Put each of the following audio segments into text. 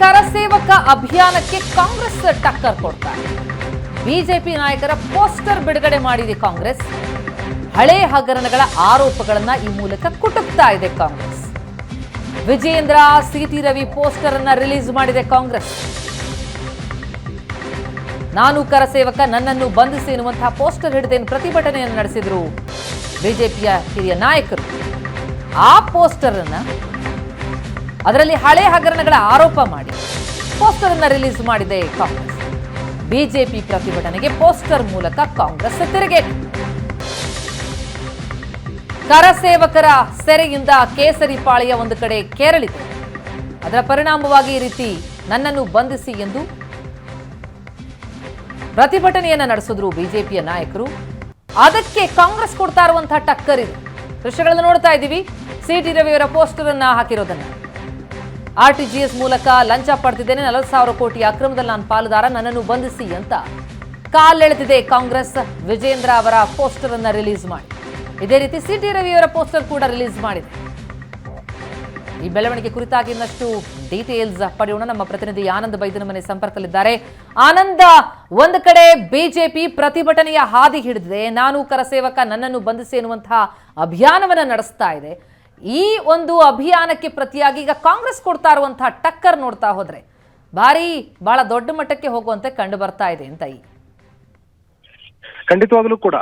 ಕರಸೇವಕ ಅಭಿಯಾನಕ್ಕೆ ಕಾಂಗ್ರೆಸ್ ಟಕ್ಕರ್ ಕೊಡ್ತಾರೆ. ಬಿಜೆಪಿ ನಾಯಕರ ಪೋಸ್ಟರ್ ಬಿಡುಗಡೆ ಮಾಡಿದೆ ಕಾಂಗ್ರೆಸ್. ಹಳೆ ಹಗರಣಗಳ ಆರೋಪಗಳನ್ನ ಈ ಮೂಲಕ ಕುಟುಕ್ತಾ ಇದೆ ಕಾಂಗ್ರೆಸ್. ವಿಜಯೇಂದ್ರ, ಸಿಟಿ ರವಿ ಪೋಸ್ಟರ್ ಅನ್ನ ರಿಲೀಸ್ ಮಾಡಿದೆ ಕಾಂಗ್ರೆಸ್. ನಾನು ಕರಸೇವಕ, ನನ್ನನ್ನು ಬಂಧಿಸಿ ಎನ್ನುವಂತಹ ಪೋಸ್ಟರ್ ಹಿಡಿದೇನು ಪ್ರತಿಭಟನೆಯನ್ನು ನಡೆಸಿದ್ರು ಬಿಜೆಪಿಯ ಹಿರಿಯ ನಾಯಕರು. ಆ ಪೋಸ್ಟರ್ ಅನ್ನ, ಅದರಲ್ಲಿ ಹಳೆ ಹಗರಣಗಳ ಆರೋಪ ಮಾಡಿ ಪೋಸ್ಟರ್ ಅನ್ನ ರಿಲೀಸ್ ಮಾಡಿದೆ ಕಾಂಗ್ರೆಸ್. ಬಿಜೆಪಿ ಪ್ರತಿಭಟನೆಗೆ ಪೋಸ್ಟರ್ ಮೂಲಕ ಕಾಂಗ್ರೆಸ್ ತಿರುಗೇಟು. ಕರಸೇವಕರ ಸೆರೆಯಿಂದ ಕೇಸರಿ ಪಾಳೆಯ ಒಂದು ಕಡೆ ಕೆರಳಿದೆ. ಅದರ ಪರಿಣಾಮವಾಗಿ ಈ ರೀತಿ ನನ್ನನ್ನು ಬಂಧಿಸಿ ಎಂದು ಪ್ರತಿಭಟನೆಯನ್ನ ನಡೆಸಿದ್ರು ಬಿಜೆಪಿಯ ನಾಯಕರು. ಅದಕ್ಕೆ ಕಾಂಗ್ರೆಸ್ ಕೊಡ್ತಾ ಇರುವಂತಹ ಟಕ್ಕರ್ ಇದೆ. ದೃಶ್ಯಗಳನ್ನು ನೋಡ್ತಾ ಇದ್ದೀವಿ. ಸಿಟಿ ರವಿಯವರ ಪೋಸ್ಟರ್ ಅನ್ನ ಹಾಕಿರೋದನ್ನ. RTGS ಮೂಲಕ ಲಂಚ ಪಡೆದಿದ್ದೇನೆ, 40,000 ಕೋಟಿ ಅಕ್ರಮದಲ್ಲಿ ನಾನು ಪಾಲುದಾರ, ನನ್ನನ್ನು ಬಂಧಿಸಿ ಅಂತ ಕಾಲೆಳೆದಿದೆ ಕಾಂಗ್ರೆಸ್. ವಿಜೇಂದ್ರ ಅವರ ಪೋಸ್ಟರ್ ಅನ್ನ ರಿಲೀಸ್ ಮಾಡಿ, ಇದೇ ರೀತಿ ಸಿಟಿ ರವಿಯವರ ಪೋಸ್ಟರ್ ಕೂಡ ರಿಲೀಸ್ ಮಾಡಿದೆ. ಈ ಬೆಳವಣಿಗೆ ಕುರಿತಾಗಿ ಇನ್ನಷ್ಟು ಡೀಟೇಲ್ಸ್ ಪಡೆಯೋಣ. ನಮ್ಮ ಪ್ರತಿನಿಧಿ ಆನಂದ್ ಬೈದನಮನೆ ಸಂಪರ್ಕದಲ್ಲಿದ್ದಾರೆ. ಆನಂದ, ಒಂದು ಕಡೆ ಬಿಜೆಪಿ ಪ್ರತಿಭಟನೆಯ ಹಾದಿ ಹಿಡಿದಿದೆ. ನಾನು ಕರಸೇವಕ, ನನ್ನನ್ನು ಬಂಧಿಸಿ ಎನ್ನುವಂತಹ ಅಭಿಯಾನವನ್ನ ನಡೆಸ್ತಾ ಇದೆ. ಈ ಒಂದು ಅಭಿಯಾನಕ್ಕೆ ಪ್ರತಿಯಾಗಿ ಈಗ ಕಾಂಗ್ರೆಸ್ ಕೊಡ್ತಾ ಇರುವಂತಹ ಟಕ್ಕರ್ ನೋಡ್ತಾ ಹೋದ್ರೆ ಬಹಳ ದೊಡ್ಡ ಮಟ್ಟಕ್ಕೆ ಹೋಗುವಂತೆ ಕಂಡು ಬರ್ತಾ ಇದೆ ಅಂತ. ಖಂಡಿತವಾಗ್ಲೂ ಕೂಡ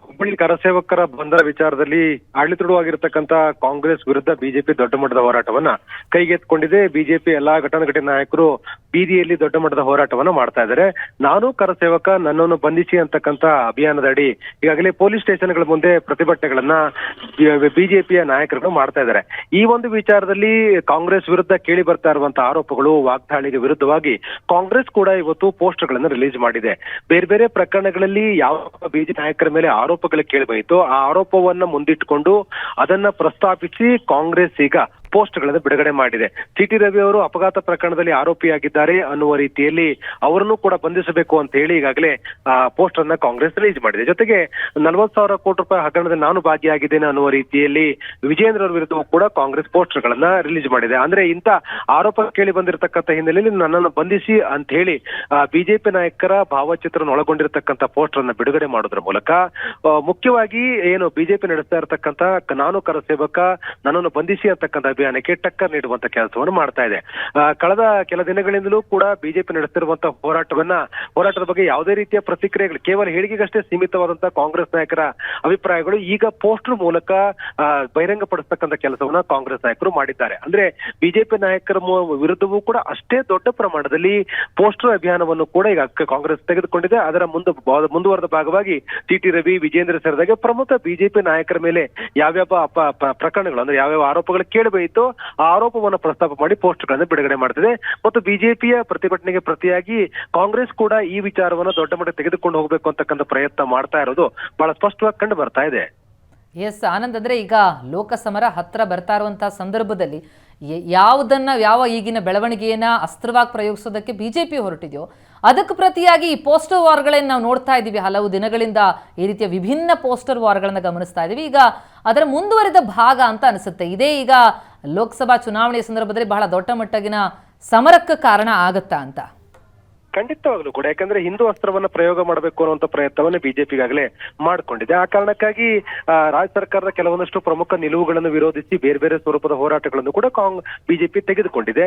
ಹುಬ್ಬಳ್ಳಿ ಕರಸೇವಕರ ಬಂಧನ ವಿಚಾರದಲ್ಲಿ ಆಡಳಿತಾರೂಢವಾಗಿರತಕ್ಕಂತ ಕಾಂಗ್ರೆಸ್ ವಿರುದ್ಧ ಬಿಜೆಪಿ ದೊಡ್ಡ ಮಟ್ಟದ ಹೋರಾಟವನ್ನ ಕೈಗೆತ್ತಿಕೊಂಡಿದೆ. ಬಿಜೆಪಿ ಎಲ್ಲಾ ಘಟನಾಘಟಿ ನಾಯಕರು ಬೀದಿಯಲ್ಲಿ ದೊಡ್ಡ ಮಟ್ಟದ ಹೋರಾಟವನ್ನ ಮಾಡ್ತಾ ಇದ್ದಾರೆ. ನಾನು ಕರಸೇವಕ, ನನ್ನನ್ನು ಬಂಧಿಸಿ ಅಂತಕ್ಕಂತ ಅಭಿಯಾನದ ಅಡಿ ಈಗಾಗಲೇ ಪೊಲೀಸ್ ಸ್ಟೇಷನ್ಗಳ ಮುಂದೆ ಪ್ರತಿಭಟನೆಗಳನ್ನ ಬಿಜೆಪಿಯ ನಾಯಕರುಗಳು ಮಾಡ್ತಾ ಇದ್ದಾರೆ. ಈ ಒಂದು ವಿಚಾರದಲ್ಲಿ ಕಾಂಗ್ರೆಸ್ ವಿರುದ್ಧ ಕೇಳಿ ಬರ್ತಾ ಇರುವಂತಹ ಆರೋಪಗಳು, ವಾಗ್ದಾಳಿಗೆ ವಿರುದ್ಧವಾಗಿ ಕಾಂಗ್ರೆಸ್ ಕೂಡ ಇವತ್ತು ಪೋಸ್ಟರ್ ಗಳನ್ನ ರಿಲೀಸ್ ಮಾಡಿದೆ. ಬೇರೆ ಬೇರೆ ಪ್ರಕರಣಗಳಲ್ಲಿ ಯಾವ ಬಿಜೆಪಿ ನಾಯಕರ ಮೇಲೆ ಆರೋಪಗಳು ಕೇಳಿ ಬಂತು, ಆ ಆರೋಪವನ್ನ ಮುಂದಿಟ್ಟುಕೊಂಡು ಅದನ್ನ ಪ್ರಸ್ತಾಪಿಸಿ ಕಾಂಗ್ರೆಸ್ ಈಗ ಪೋಸ್ಟ್ ಗಳನ್ನು ಬಿಡುಗಡೆ ಮಾಡಿದೆ. ಸಿಟಿ ರವಿ ಅವರು ಅಪಘಾತ ಪ್ರಕರಣದಲ್ಲಿ ಆರೋಪಿಯಾಗಿದ್ದಾರೆ ಅನ್ನುವ ರೀತಿಯಲ್ಲಿ ಅವರನ್ನು ಕೂಡ ಬಂಧಿಸಬೇಕು ಅಂತ ಹೇಳಿ ಈಗಾಗಲೇ ಪೋಸ್ಟ್ ಅನ್ನ ಕಾಂಗ್ರೆಸ್ ರಿಲೀಸ್ ಮಾಡಿದೆ. ಜೊತೆಗೆ 40,000 ಕೋಟಿ ರೂಪಾಯಿ ಹಗರಣದಲ್ಲಿ ನಾನು ಭಾಗಿಯಾಗಿದ್ದೇನೆ ಅನ್ನುವ ರೀತಿಯಲ್ಲಿ ವಿಜೇಂದ್ರ ಅವರ ವಿರುದ್ಧವೂ ಕೂಡ ಕಾಂಗ್ರೆಸ್ ಪೋಸ್ಟರ್ ಗಳನ್ನ ರಿಲೀಸ್ ಮಾಡಿದೆ. ಅಂದ್ರೆ ಇಂತ ಆರೋಪ ಕೇಳಿ ಬಂದಿರತಕ್ಕಂತ ಹಿನ್ನೆಲೆಯಲ್ಲಿ ನನ್ನನ್ನು ಬಂಧಿಸಿ ಅಂತ ಹೇಳಿ ಬಿಜೆಪಿ ನಾಯಕರ ಭಾವಚಿತ್ರವನ್ನು ಒಳಗೊಂಡಿರತಕ್ಕಂತ ಪೋಸ್ಟರ್ ಅನ್ನ ಬಿಡುಗಡೆ ಮಾಡೋದ್ರ ಮೂಲಕ ಮುಖ್ಯವಾಗಿ ಏನು ಬಿಜೆಪಿ ನಡೆಸ್ತಾ ಇರತಕ್ಕಂತ ನಾನು ಕರಸೇವಕ, ನನ್ನನ್ನು ಬಂಧಿಸಿ ಅಂತಕ್ಕಂಥ ಅಭಿಯಾನಕ್ಕೆ ಟಕ್ಕರ್ ನೀಡುವಂತ ಕೆಲಸವನ್ನು ಮಾಡ್ತಾ ಇದೆ. ಕಳೆದ ಕೆಲ ದಿನಗಳಿಂದಲೂ ಕೂಡ ಬಿಜೆಪಿ ನಡೆಸ್ತಿರುವಂತಹ ಹೋರಾಟದ ಬಗ್ಗೆ ಯಾವುದೇ ರೀತಿಯ ಪ್ರತಿಕ್ರಿಯೆಗಳು, ಕೇವಲ ಹೇಳಿಕೆಗಷ್ಟೇ ಸೀಮಿತವಾದಂತಹ ಕಾಂಗ್ರೆಸ್ ನಾಯಕರ ಅಭಿಪ್ರಾಯಗಳು ಈಗ ಪೋಸ್ಟರ್ ಮೂಲಕ ಬಹಿರಂಗಪಡಿಸತಕ್ಕಂಥ ಕೆಲಸವನ್ನ ಕಾಂಗ್ರೆಸ್ ನಾಯಕರು ಮಾಡಿದ್ದಾರೆ. ಅಂದ್ರೆ ಬಿಜೆಪಿ ನಾಯಕರ ವಿರುದ್ಧವೂ ಕೂಡ ಅಷ್ಟೇ ದೊಡ್ಡ ಪ್ರಮಾಣದಲ್ಲಿ ಪೋಸ್ಟರ್ ಅಭಿಯಾನವನ್ನು ಕೂಡ ಈಗ ಕಾಂಗ್ರೆಸ್ ತೆಗೆದುಕೊಂಡಿದೆ. ಅದರ ಮುಂದುವರೆದ ಭಾಗವಾಗಿ ಸಿಟಿ ರವಿ, ವಿಜೇಂದ್ರ ಸೇರಿದಾಗ ಪ್ರಮುಖ ಬಿಜೆಪಿ ನಾಯಕರ ಮೇಲೆ ಯಾವ್ಯಾವ ಪ್ರಕರಣಗಳು, ಅಂದ್ರೆ ಯಾವ್ಯಾವ ಆರೋಪಗಳು ಕೇಳಿಬೈತು ಆ ಆರೋಪವನ್ನು ಪ್ರಸ್ತಾಪ ಮಾಡಿ ಪೋಸ್ಟರ್ ಗಳನ್ನು ಬಿಡುಗಡೆ ಮಾಡ್ತಿದೆ. ಮತ್ತು ಬಿಜೆಪಿಯ ಪ್ರತಿಭಟನೆಗೆ ಪ್ರತಿಯಾಗಿ ಕಾಂಗ್ರೆಸ್ ಕೂಡ ಈ ವಿಚಾರವನ್ನು ದೊಡ್ಡ ಮಟ್ಟಕ್ಕೆ ತೆಗೆದುಕೊಂಡು ಹೋಗಬೇಕು ಅಂತಕ್ಕಂಥ ಪ್ರಯತ್ನ ಮಾಡ್ತಾ ಇರೋದು ಬಹಳ ಸ್ಪಷ್ಟವಾಗಿ ಕಂಡು ಬರ್ತಾ ಇದೆ. ಎಸ್ ಆನಂದ್, ಅಂದ್ರೆ ಈಗ ಲೋಕಸಮರ ಹತ್ರ ಬರ್ತಾ ಇರುವಂತಹ ಸಂದರ್ಭದಲ್ಲಿ ಯಾವ ಈಗಿನ ಬೆಳವಣಿಗೆಯನ್ನ ಅಸ್ತ್ರವಾಗಿ ಪ್ರಯೋಗಿಸೋದಕ್ಕೆ ಬಿಜೆಪಿ ಹೊರಟಿದೆಯೋ ಅದಕ್ಕೆ ಪ್ರತಿಯಾಗಿ ಈ ಪೋಸ್ಟರ್ ವಾರ್ಗಳನ್ನ ನಾವು ನೋಡ್ತಾ ಇದ್ದೀವಿ. ಹಲವು ದಿನಗಳಿಂದ ಈ ರೀತಿಯ ವಿಭಿನ್ನ ಪೋಸ್ಟರ್ ವಾರ್ಗಳನ್ನ ಗಮನಿಸ್ತಾ ಇದ್ದೀವಿ. ಈಗ ಅದರ ಮುಂದುವರಿದ ಭಾಗ ಅಂತ ಅನಿಸುತ್ತೆ. ಇದೇ ಈಗ ಲೋಕಸಭಾ ಚುನಾವಣೆಯ ಸಂದರ್ಭದಲ್ಲಿ ಬಹಳ ದೊಡ್ಡ ಮಟ್ಟಗಿನ ಸಮರಕ್ಕೆ ಕಾರಣ ಆಗತ್ತಾ ಅಂತ. ಖಂಡಿತವಾಗ್ಲೂ ಕೂಡ, ಯಾಕಂದ್ರೆ ಹಿಂದೂ ಅಸ್ತ್ರವನ್ನ ಪ್ರಯೋಗ ಮಾಡಬೇಕು ಅನ್ನುವಂತ ಪ್ರಯತ್ನವನ್ನ ಬಿಜೆಪಿ ಈಗಾಗಲೇ ಮಾಡಿಕೊಂಡಿದೆ. ಆ ಕಾರಣಕ್ಕಾಗಿ ರಾಜ್ಯ ಸರ್ಕಾರದ ಕೆಲವೊಂದಷ್ಟು ಪ್ರಮುಖ ನಿಲುವುಗಳನ್ನು ವಿರೋಧಿಸಿ ಬೇರೆ ಬೇರೆ ಸ್ವರೂಪದ ಹೋರಾಟಗಳನ್ನು ಕೂಡ ಬಿಜೆಪಿ ತೆಗೆದುಕೊಂಡಿದೆ.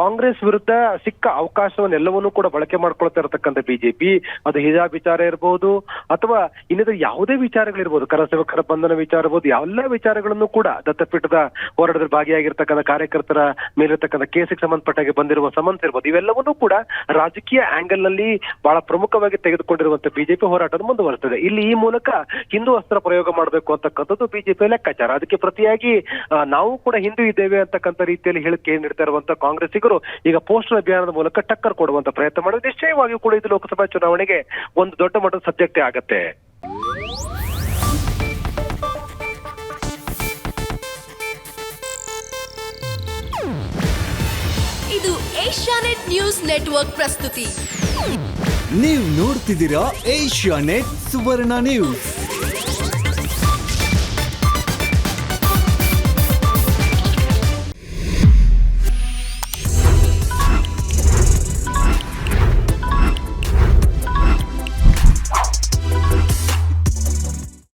ಕಾಂಗ್ರೆಸ್ ವಿರುದ್ಧ ಸಿಕ್ಕ ಅವಕಾಶವನ್ನೆಲ್ಲವನ್ನೂ ಕೂಡ ಬಳಕೆ ಮಾಡ್ಕೊಳ್ತಾ ಇರತಕ್ಕಂಥ ಬಿಜೆಪಿ, ಅದು ಹಿಜಾಬ್ ವಿಚಾರ ಇರಬಹುದು ಅಥವಾ ಇನ್ನಿತರ ಯಾವುದೇ ವಿಚಾರಗಳಿರ್ಬೋದು, ಕರಸೇವಕರ ಬಂಧನ ವಿಚಾರ ಇರ್ಬೋದು, ಎಲ್ಲ ವಿಚಾರಗಳನ್ನು ಕೂಡ ದತ್ತಪೀಠದ ಹೋರಾಟದಲ್ಲಿ ಭಾಗಿಯಾಗಿರ್ತಕ್ಕಂಥ ಕಾರ್ಯಕರ್ತರ ಮೇಲಿರ್ತಕ್ಕಂಥ ಕೇಸಿಗೆ ಸಂಬಂಧಪಟ್ಟಾಗೆ ಬಂದಿರುವ ಸಮನ್ಸ್ ಇರ್ಬೋದು, ಇವೆಲ್ಲವನ್ನೂ ಕೂಡ ರಾಜಕೀಯ ಆಂಗಲ್ ನಲ್ಲಿ ಬಹಳ ಪ್ರಮುಖವಾಗಿ ತೆಗೆದುಕೊಂಡಿರುವಂತಹ ಬಿಜೆಪಿ ಹೋರಾಟ ಮುಂದುವರಿಸುತ್ತದೆ. ಇಲ್ಲಿ ಈ ಮೂಲಕ ಹಿಂದೂ ಅಸ್ತ್ರ ಪ್ರಯೋಗ ಮಾಡಬೇಕು ಅಂತಕ್ಕಂಥದ್ದು ಬಿಜೆಪಿ ಲೆಕ್ಕಾಚಾರ. ಅದಕ್ಕೆ ಪ್ರತಿಯಾಗಿ ನಾವು ಕೂಡ ಹಿಂದೂ ಇದ್ದೇವೆ ಅಂತಕ್ಕಂಥ ರೀತಿಯಲ್ಲಿ ಹೇಳಿಕೆ ನೀಡ್ತಾ ಇರುವಂತಹ ಕಾಂಗ್ರೆಸ್ಸಿಗರು ಈಗ ಪೋಸ್ಟರ್ ಅಭಿಯಾನದ ಮೂಲಕ ಟಕ್ಕರ್ ಕೊಡುವಂತ ಪ್ರಯತ್ನ ಮಾಡಿದ್ರೆ ನಿಶ್ಚಯವಾಗಿಯೂ ಕೂಡ ಇದು ಲೋಕಸಭಾ ಚುನಾವಣೆಗೆ ಒಂದು ದೊಡ್ಡ ಮಟ್ಟದ ಸಬ್ಜೆಕ್ಟೇ ಆಗತ್ತೆ. ಇದು ಏಷ್ಯಾನೆಟ್ ನ್ಯೂಸ್ ನೆಟ್ವರ್ಕ್ ಪ್ರಸ್ತುತಿ. ನೀವು ನೋಡ್ತಿದ್ದೀರಾ ಏಷ್ಯಾನೆಟ್ ಸುವರ್ಣ ನ್ಯೂಸ್.